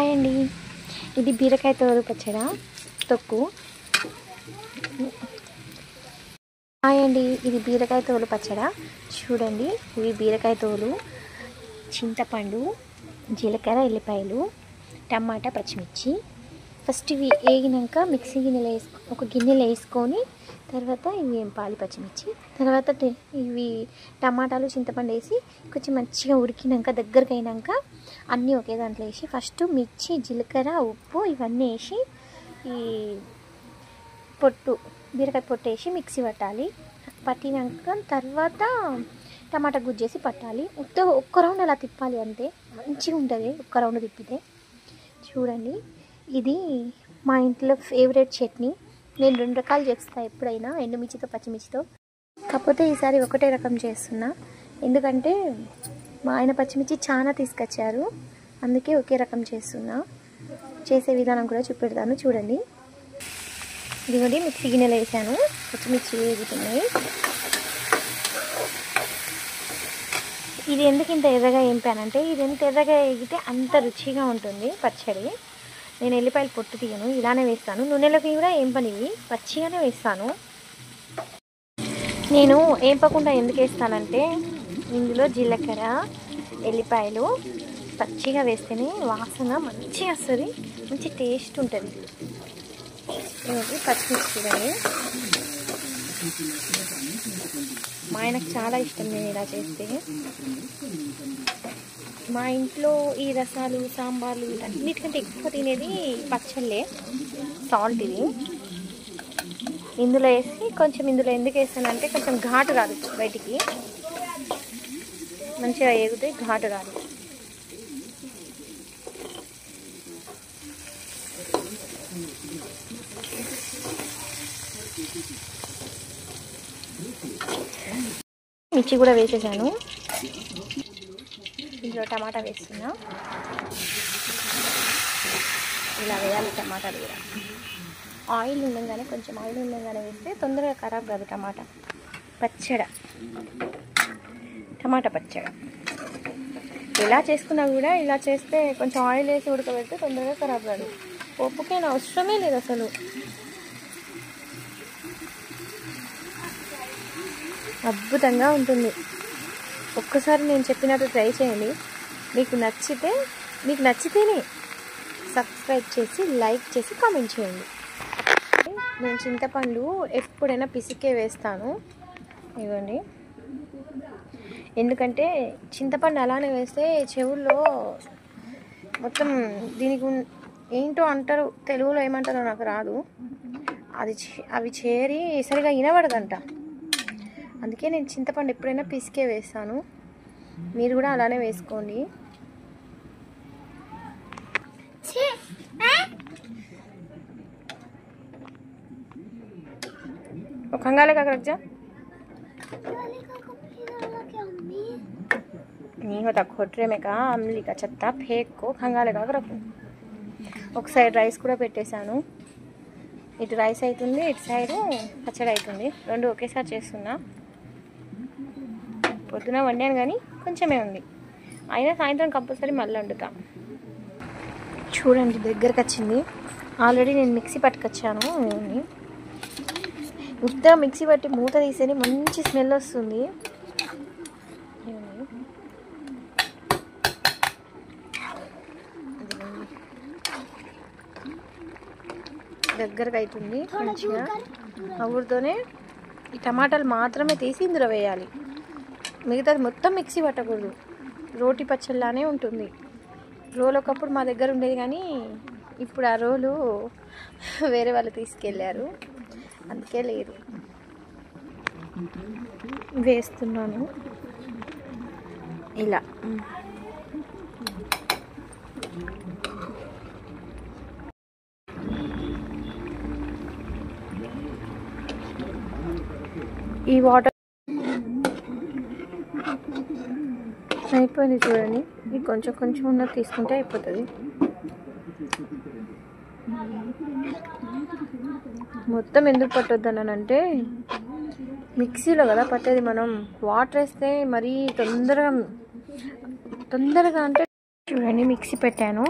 Hi అండి, ఇది బీరకాయ తోలు పచ్చడి తొక్కు. హాయ్ అండి, ఇది బీరకాయ తోలు పచ్చడి. చూడండి, ఇవి బీరకాయ తోలు, చింతపండు, జీలకర్ర, ఎల్లిపాయలు, టమాటా, పచ్చిమిర్చి. ఫస్ట్ ఇవి వేగినాక మిక్సీ గిన్నెలో ఒక గిన్నెలో వేసుకొని తర్వాత ఇవి వేంపాలి పచ్చిమిర్చి. తర్వాత ఇవి టమాటాలు, చింతపండు వేసి కొంచెం మంచిగా ఉడికినాక దగ్గరికి అయినాక అన్నీ ఒకే దాంట్లో వేసి ఫస్ట్ మిర్చి, జీలకర్ర, ఉప్పు ఇవన్నీ వేసి ఈ బీరకాయ పొట్టు వేసి మిక్సీ పట్టాలి. పట్టినాక తర్వాత టమాటా గుజ్జేసి పట్టాలి. ఒక్క రౌండ్ అలా తిప్పాలి, అంతే. మంచిగా ఉంటుంది ఒక్క రౌండ్ తిప్పితే. చూడండి, ఇది మా ఇంట్లో ఫేవరెట్ చట్నీ. నేను 2 రకాలు చేస్తాను ఎప్పుడైనా, ఎండుమిర్చితో, పచ్చిమిర్చితో. కాకపోతే ఈసారి ఒకటే రకం చేస్తున్నా, ఎందుకంటే మా ఆయన పచ్చిమిర్చి చాలా తీసుకొచ్చారు, అందుకే ఒకే రకం చేస్తున్నా. చేసే విధానం కూడా చూపెడతాను, చూడండి. ఇదిగోండి, మిక్సీ గిన్నెలో వేసాను, పచ్చిమిర్చి వేగుతున్నాయి. ఇది ఎందుకు ఇంత ఎర్రగా వేపానంటే, ఇది ఎంత ఎర్రగా వేగితే అంత రుచిగా ఉంటుంది పచ్చడి. నేను ఎల్లిపాయలు పొట్టు తీయను, ఇలానే వేస్తాను. నూనెలోకి కూడా ఏంపనివి, పచ్చిగానే వేస్తాను. నేను ఏంపకుండా ఎందుకు వేస్తానంటే, ఇందులో జీలకర్ర, ఎల్లిపాయలు పచ్చిగా వేస్తేనే వాసన మంచిగా వస్తుంది, మంచి టేస్ట్ ఉంటుంది. పచ్చిమిర్చి చూడండి, మా ఆయనకు చాలా ఇష్టం నేను ఇలా చేస్తే. మా ఇంట్లో ఈ రసాలు, సాంబార్లు వీటన్నిటికంటే ఎక్కువ తినేది పచ్చళ్ళే, సాల్ట్. ఇది ఇందులో వేసి కొంచెం, ఇందులో ఎందుకు వేస్తానంటే కొంచెం ఘాటు రాదు, బయటికి మంచిగా వేగితే ఘాటు రాదు. మిర్చి కూడా వేసేసాను. ఇందులో టమాటా వేస్తున్నా, ఇలా వేయాలి టమాటాలు కూడా. ఆయిల్ ఉండగానే, కొంచెం ఆయిల్ ఉండగానే వేస్తే తొందరగా ఖరాబ్ కాదు టమాటా పచ్చడి. ఎలా చేసుకున్నా కూడా ఇలా చేస్తే కొంచెం ఆయిల్ వేసి ఉడకబెడితే తొందరగా ఖరాబ్ కాదు. పప్పుకైనా అవసరమే లేదు అసలు. అద్భుతంగా ఉంటుంది. ఒక్కసారి నేను చెప్పినట్టు ట్రై చేయండి. మీకు నచ్చితేనే సబ్స్క్రైబ్ చేసి, లైక్ చేసి, కామెంట్ చేయండి. నేను చింతపండు ఎప్పుడైనా పిసికే వేస్తాను, ఇవ్వండి. ఎందుకంటే చింతపండు అలానే వేస్తే చెవుల్లో మొత్తం దీనికి ఏంటో అంటారు, తెలుగులో ఏమంటారో నాకు రాదు, అవి చేరి సరిగా వినబడదంట. అందుకే నేను చింతపండు ఎప్పుడైనా పిసికే వేస్తాను. మీరు కూడా అలానే వేసుకోండి. కంగాలే కాక రख जा, नहीं होता खोटरे में का अमली का छत्ता फेंक को కంగాలే కాక రख. ఒక సైడ్ రైస్ కూడా పెట్టేశాను. ఇటు రైస్ అవుతుంది, ఇటు సైడ్ పచ్చడి అవుతుంది. రెండు ఒకేసారి చేస్తున్నా. పొద్దున వండాను కానీ కొంచెమే ఉంది, అయినా సాయంత్రం కంపల్సరీ మళ్ళీ వండుతా. చూడండి, దగ్గరకు వచ్చింది. ఆల్రెడీ నేను మిక్సీ పట్టుకొచ్చాను. ఉత్తగా మిక్సీ పట్టి మూత తీసేని మంచి స్మెల్ వస్తుంది. దగ్గరకు అవుతుంది మంచిగా. ఊరితోనే ఈ టమాటాలు మాత్రమే తీసి ఇందులో వేయాలి, మిగతాది మొత్తం మిక్సీ పట్టకూడదు. రోటి పచ్చళ్ళలానే ఉంటుంది. రోలు ఒకప్పుడు మా దగ్గర ఉండేది, కానీ ఇప్పుడు ఆ రోలు వేరే వాళ్ళు తీసుకెళ్ళారు, అందుకే లేదు. వేస్తున్నాను ఇలా. ఈ వాటర్ అయిపోయింది చూడండి. ఇది కొంచెం కొంచెం ఉన్నది తీసుకుంటే అయిపోతుంది. మొత్తం ఎందుకు పట్టొద్దనంటే, మిక్సీలో కదా పట్టేది, మనం వాటర్ వేస్తే మరీ తొందరగా అంటే. చూడండి, మిక్సీ పెట్టాను,